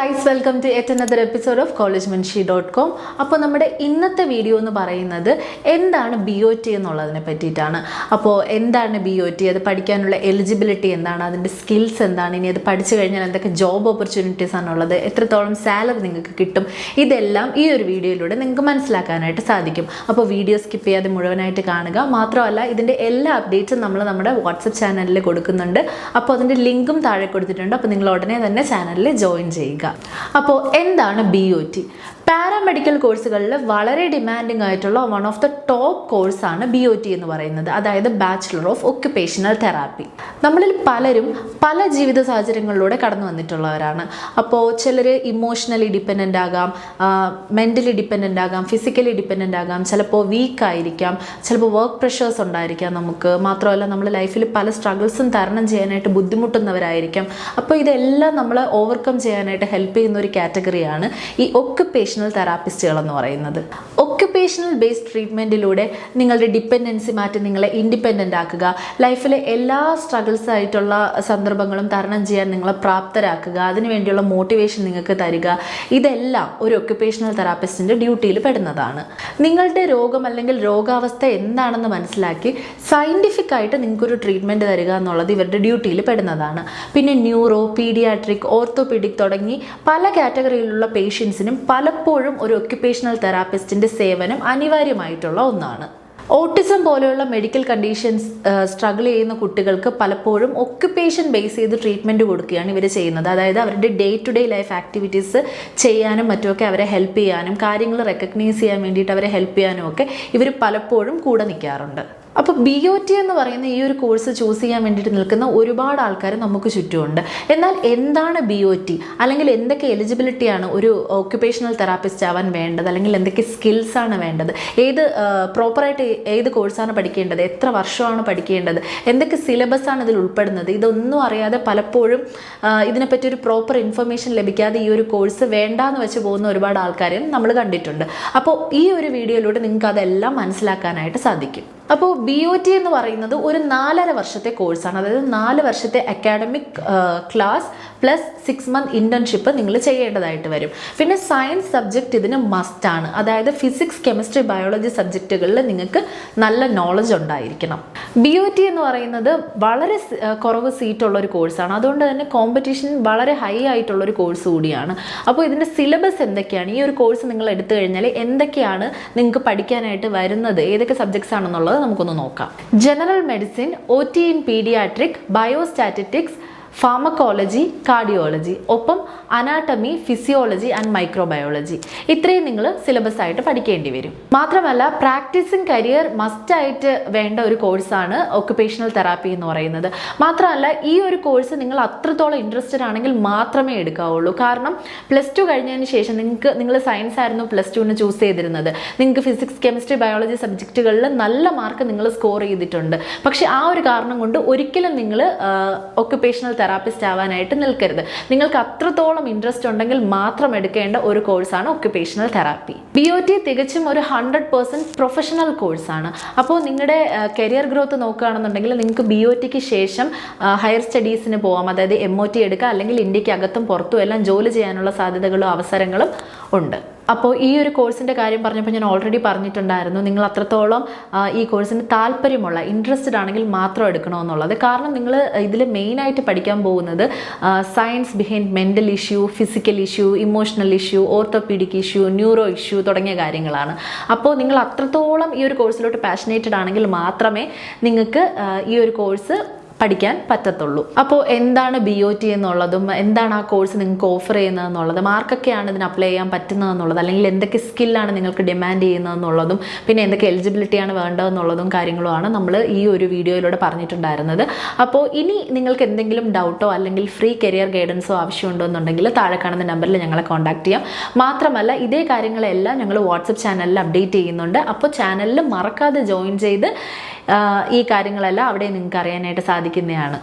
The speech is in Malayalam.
guys, welcome to yet another episode of collegemanshi.com. അപ്പോൾ നമ്മുടെ ഇന്നത്തെ വീഡിയോ എന്ന് പറയുന്നത് എന്താണ് BOT എന്നുള്ളതിനെ പറ്റിയിട്ടാണ്. അപ്പോൾ എന്താണ് BOT, അത് പഠിക്കാനുള്ള എലിജിബിലിറ്റി എന്താണ്, അതിൻ്റെ സ്കിൽസ് എന്താണ്, ഇനി അത് പഠിച്ചു കഴിഞ്ഞാൽ എന്തൊക്കെ ജോബ് ഓപ്പർച്യൂണിറ്റീസ് ആണുള്ളത്, എത്രത്തോളം സാലറി നിങ്ങൾക്ക് കിട്ടും, ഇതെല്ലാം ഈ ഒരു വീഡിയോയിലൂടെ നിങ്ങൾക്ക് മനസ്സിലാക്കാനായിട്ട് സാധിക്കും. അപ്പോൾ വീഡിയോ സ്കിപ്പ് ചെയ്യാതെ മുഴുവനായിട്ട് കാണുക. മാത്രമല്ല ഇതിൻ്റെ എല്ലാ അപ്ഡേറ്റ്സും നമ്മൾ നമ്മുടെ വാട്സപ്പ് ചാനലിൽ കൊടുക്കുന്നുണ്ട്. അപ്പോൾ അതിൻ്റെ ലിങ്കും താഴെ കൊടുത്തിട്ടുണ്ട്. അപ്പോൾ നിങ്ങൾ ഉടനെ തന്നെ ചാനലിൽ ജോയിൻ ചെയ്യുക. അപ്പോൾ എന്താണ് BOT? പാരാമെഡിക്കൽ കോഴ്സുകളിൽ വളരെ ഡിമാൻഡിങ് ആയിട്ടുള്ള വൺ ഓഫ് ദ ടോപ്പ് കോഴ്സാണ് BOT എന്ന് പറയുന്നത്, അതായത് ബാച്ചിലർ ഓഫ് ഒക്യുപേഷണൽ തെറാപ്പി. നമ്മളിൽ പലരും പല ജീവിത സാഹചര്യങ്ങളിലൂടെ കടന്നു വന്നിട്ടുള്ളവരാണ്. അപ്പോൾ ചിലർ ഇമോഷണലി ഡിപ്പെൻഡൻ്റ് ആകാം, മെൻ്റലി ഡിപ്പെൻഡൻ്റ് ആകാം, ഫിസിക്കലി ഡിപ്പെൻഡൻ്റ് ആകാം, ചിലപ്പോൾ വീക്ക് ആയിരിക്കാം, ചിലപ്പോൾ വർക്ക് പ്രഷേഴ്സ് ഉണ്ടായിരിക്കാം നമുക്ക്. മാത്രമല്ല നമ്മൾ ലൈഫിൽ പല സ്ട്രഗിൾസും തരണം ചെയ്യാനായിട്ട് ബുദ്ധിമുട്ടുന്നവരായിരിക്കാം. അപ്പോൾ ഇതെല്ലാം നമ്മൾ ഓവർകം ചെയ്യാനായിട്ട് ഹെൽപ്പ് ചെയ്യുന്ന ഒരു കാറ്റഗറിയാണ് ഈ ഒക്യുപേഷണൽ തെറാപ്പിസ്റ്റുകൾ എന്ന് പറയുന്നത്. ഒക്യുപേഷണൽ ബേസ്ഡ് ട്രീറ്റ്മെൻറ്റിലൂടെ നിങ്ങളുടെ ഡിപ്പെൻഡൻസി മാറ്റി നിങ്ങളെ ഇൻഡിപെൻഡൻ്റ് ആക്കുക, ലൈഫിലെ എല്ലാ സ്ട്രഗിൾസ് ആയിട്ടുള്ള സന്ദർഭങ്ങളും തരണം ചെയ്യാൻ നിങ്ങളെ പ്രാപ്തരാക്കുക, അതിനുവേണ്ടിയുള്ള മോട്ടിവേഷൻ നിങ്ങൾക്ക് തരിക, ഇതെല്ലാം ഒരു ഒക്യുപേഷണൽ തെറാപ്പിസ്റ്റിൻ്റെ ഡ്യൂട്ടിയിൽ പെടുന്നതാണ്. നിങ്ങളുടെ രോഗം അല്ലെങ്കിൽ രോഗാവസ്ഥ എന്താണെന്ന് മനസ്സിലാക്കി സയൻറ്റിഫിക് ആയിട്ട് നിങ്ങൾക്കൊരു ട്രീറ്റ്മെൻറ്റ് തരിക എന്നുള്ളത് ഇവരുടെ ഡ്യൂട്ടിയിൽ പെടുന്നതാണ്. പിന്നെ ന്യൂറോ, പീഡിയാട്രിക്, ഓർത്തോപീഡിക് തുടങ്ങി പല കാറ്റഗറിയിലുള്ള പേഷ്യൻസിനും പലപ്പോഴും ഒരു ഒക്യുപേഷണൽ തെറാപ്പിസ്റ്റിൻ്റെ സേവനം അനിവാര്യമായിട്ടുള്ള ഒന്നാണ്. ഓട്ടിസം പോലെയുള്ള മെഡിക്കൽ കണ്ടീഷൻസ് സ്ട്രഗിൾ ചെയ്യുന്ന കുട്ടികൾക്ക് പലപ്പോഴും ഒക്യുപേഷൻ ബേസ് ചെയ്ത് ട്രീറ്റ്മെൻറ്റ് കൊടുക്കുകയാണ് ഇവർ ചെയ്യുന്നത്. അതായത് അവരുടെ day to day life activities ചെയ്യാനും മറ്റുമൊക്കെ അവരെ ഹെൽപ്പ് ചെയ്യാനും, കാര്യങ്ങൾ റെക്കഗ്നൈസ് ചെയ്യാൻ വേണ്ടിയിട്ട് അവരെ ഹെൽപ്പ് ചെയ്യാനും ഒക്കെ ഇവർ പലപ്പോഴും കൂടെ നിൽക്കാറുണ്ട്. അപ്പോൾ BOT എന്ന് പറയുന്ന ഈ ഒരു കോഴ്സ് ചൂസ് ചെയ്യാൻ വേണ്ടിയിട്ട് നിൽക്കുന്ന ഒരുപാട് ആൾക്കാർ നമുക്ക് ചുറ്റുമുണ്ട്. എന്നാൽ എന്താണ് BOT, അല്ലെങ്കിൽ എന്തൊക്കെ എലിജിബിലിറ്റിയാണ് ഒരു ഒക്യുപേഷണൽ തെറാപ്പിസ്റ്റ് ആവാൻ വേണ്ടത്, അല്ലെങ്കിൽ എന്തൊക്കെ സ്കിൽസാണ് വേണ്ടത്, പ്രോപ്പറായിട്ട് ഏത് കോഴ്സാണ് പഠിക്കേണ്ടത്, എത്ര വർഷമാണ് പഠിക്കേണ്ടത്, എന്തൊക്കെ സിലബസാണ് ഇതിൽ ഉൾപ്പെടുന്നത്, ഇതൊന്നും അറിയാതെ പലപ്പോഴും ഇതിനെപ്പറ്റി ഒരു പ്രോപ്പർ ഇൻഫർമേഷൻ ലഭിക്കാതെ ഈ ഒരു കോഴ്സ് വേണ്ടാന്ന് വെച്ച് പോകുന്ന ഒരുപാട് ആൾക്കാരെയും നമ്മൾ കണ്ടിട്ടുണ്ട്. അപ്പോൾ ഈ ഒരു വീഡിയോയിലൂടെ നിങ്ങൾക്ക് അതെല്ലാം മനസ്സിലാക്കാനായിട്ട് സാധിക്കും. അപ്പോൾ BOT എന്ന് പറയുന്നത് ഒരു 4.5 വർഷത്തെ കോഴ്സാണ്. അതായത് 4 വർഷത്തെ academic class plus 6 month internship നിങ്ങൾ ചെയ്യേണ്ടതായിട്ട് വരും. പിന്നെ സയൻസ് സബ്ജക്റ്റ് ഇതിന് മസ്റ്റാണ്. അതായത് ഫിസിക്സ്, കെമിസ്ട്രി, ബയോളജി സബ്ജക്റ്റുകളിൽ നിങ്ങൾക്ക് നല്ല നോളജ് ഉണ്ടായിരിക്കണം. BOT എന്ന് പറയുന്നത് വളരെ കുറവ് സീറ്റുള്ളൊരു കോഴ്സാണ്. അതുകൊണ്ട് തന്നെ കോമ്പറ്റീഷൻ വളരെ ഹൈ ആയിട്ടുള്ളൊരു കോഴ്സ് കൂടിയാണ്. അപ്പോൾ ഇതിൻ്റെ സിലബസ് എന്തൊക്കെയാണ്, ഈ ഒരു കോഴ്സ് നിങ്ങൾ എടുത്തു കഴിഞ്ഞാൽ എന്തൊക്കെയാണ് നിങ്ങൾക്ക് പഠിക്കാനായിട്ട് വരുന്നത്, ഏതൊക്കെ സബ്ജക്ട്സ് ആണെന്നുള്ളത് നമുക്കൊന്ന് നോക്കാം. General medicine, OT in paediatric, biostatistics, pharmacology, cardiology, ഒപ്പം അനാട്ടമി, ഫിസിയോളജി ആൻഡ് മൈക്രോബയോളജി. ഇത്രയും നിങ്ങൾ സിലബസ് ആയിട്ട് പഠിക്കേണ്ടി വരും. മാത്രമല്ല പ്രാക്ടീസിങ് കരിയർ മസ്റ്റായിട്ട് വേണ്ട ഒരു കോഴ്സാണ് ഒക്യുപേഷണൽ തെറാപ്പി എന്ന് പറയുന്നത്. മാത്രമല്ല ഈ ഒരു കോഴ്സ് നിങ്ങൾ അത്രത്തോളം ഇൻട്രസ്റ്റഡ് ആണെങ്കിൽ മാത്രമേ എടുക്കാവുള്ളൂ. കാരണം +2 കഴിഞ്ഞതിന് ശേഷം നിങ്ങൾ സയൻസ് ആയിരുന്നു +2 ചൂസ് ചെയ്തിരുന്നത്, നിങ്ങൾക്ക് ഫിസിക്സ്, കെമിസ്ട്രി, ബയോളജി സബ്ജക്റ്റുകളിൽ നല്ല മാർക്ക് നിങ്ങൾ സ്കോർ ചെയ്തിട്ടുണ്ട്. പക്ഷേ ആ ഒരു കാരണം കൊണ്ട് ഒരിക്കലും നിങ്ങൾ ഒക്യുപേഷണൽ തെറാപ്പിസ്റ്റ് ആവാനായിട്ട് നിൽക്കരുത്. നിങ്ങൾക്ക് അത്രത്തോളം ഇൻട്രസ്റ്റ് ഉണ്ടെങ്കിൽ മാത്രം എടുക്കേണ്ട ഒരു കോഴ്സാണ് ഒക്യുപേഷണൽ തെറാപ്പി. BOT തികച്ചും ഒരു 100% പ്രൊഫഷണൽ കോഴ്സാണ്. അപ്പോൾ നിങ്ങളുടെ കരിയർ ഗ്രോത്ത് നോക്കുകയാണെന്നുണ്ടെങ്കിൽ നിങ്ങൾക്ക് BOTക്ക് ശേഷം ഹയർ സ്റ്റഡീസിന് പോകാം. അതായത് MOT എടുക്കുക, അല്ലെങ്കിൽ ഇന്ത്യക്ക് അകത്തും പുറത്തും എല്ലാം ജോലി ചെയ്യാനുള്ള സാധ്യതകളും അവസരങ്ങളും ഉണ്ട്. അപ്പോൾ ഈ ഒരു കോഴ്സിൻ്റെ കാര്യം പറഞ്ഞപ്പോൾ ഞാൻ ഓൾറെഡി പറഞ്ഞിട്ടുണ്ടായിരുന്നു, നിങ്ങൾ അത്രത്തോളം ഈ കോഴ്സിന് താല്പര്യമുള്ള, ഇൻട്രസ്റ്റഡ് ആണെങ്കിൽ മാത്രം എടുക്കണമെന്നുള്ളത്. കാരണം നിങ്ങൾ ഇതിൽ മെയിനായിട്ട് പഠിക്കാൻ പോകുന്നത് science behind mental issue, physical issue, emotional issue, orthopaedic issue, neuro issue തുടങ്ങിയ കാര്യങ്ങളാണ്. അപ്പോൾ നിങ്ങൾ അത്രത്തോളം ഈ ഒരു കോഴ്സിലോട്ട് പാഷനേറ്റഡ് ആണെങ്കിൽ മാത്രമേ നിങ്ങൾക്ക് ഈ ഒരു കോഴ്സ് പഠിക്കാൻ പറ്റത്തുള്ളൂ. അപ്പോൾ എന്താണ് BOT എന്നുള്ളതും, എന്താണ് ആ കോഴ്സ് നിങ്ങൾക്ക് ഓഫർ ചെയ്യുന്നതെന്നുള്ളത്, മാർക്കൊക്കെയാണ് ഇതിന് അപ്ലൈ ചെയ്യാൻ പറ്റുന്നതെന്നുള്ളത്, അല്ലെങ്കിൽ എന്തൊക്കെ സ്കില്ലാണ് നിങ്ങൾക്ക് ഡിമാൻഡ് ചെയ്യുന്നതെന്നുള്ളതും, പിന്നെ എന്തൊക്കെ എലിജിബിലിറ്റിയാണ് വേണ്ടതെന്നുള്ളതും കാര്യങ്ങളുമാണ് നമ്മൾ ഈ ഒരു വീഡിയോയിലൂടെ പറഞ്ഞിട്ടുണ്ടായിരുന്നത്. അപ്പോൾ ഇനി നിങ്ങൾക്ക് എന്തെങ്കിലും ഡൗട്ടോ അല്ലെങ്കിൽ ഫ്രീ കരിയർ ഗൈഡൻസോ ആവശ്യമുണ്ടോ എന്നുണ്ടെങ്കിൽ താഴെ കാണുന്ന നമ്പറിൽ ഞങ്ങളെ കോൺടാക്ട് ചെയ്യാം. മാത്രമല്ല ഇതേ കാര്യങ്ങളെല്ലാം ഞങ്ങൾ വാട്സപ്പ് ചാനലിൽ അപ്ഡേറ്റ് ചെയ്യുന്നുണ്ട്. അപ്പോൾ ചാനലിൽ മറക്കാതെ ജോയിൻ ചെയ്ത് ഈ കാര്യങ്ങളെല്ലാം അവിടെ നിങ്ങൾക്ക് അറിയാനായിട്ട് സാധിക്കുന്നതാണ്.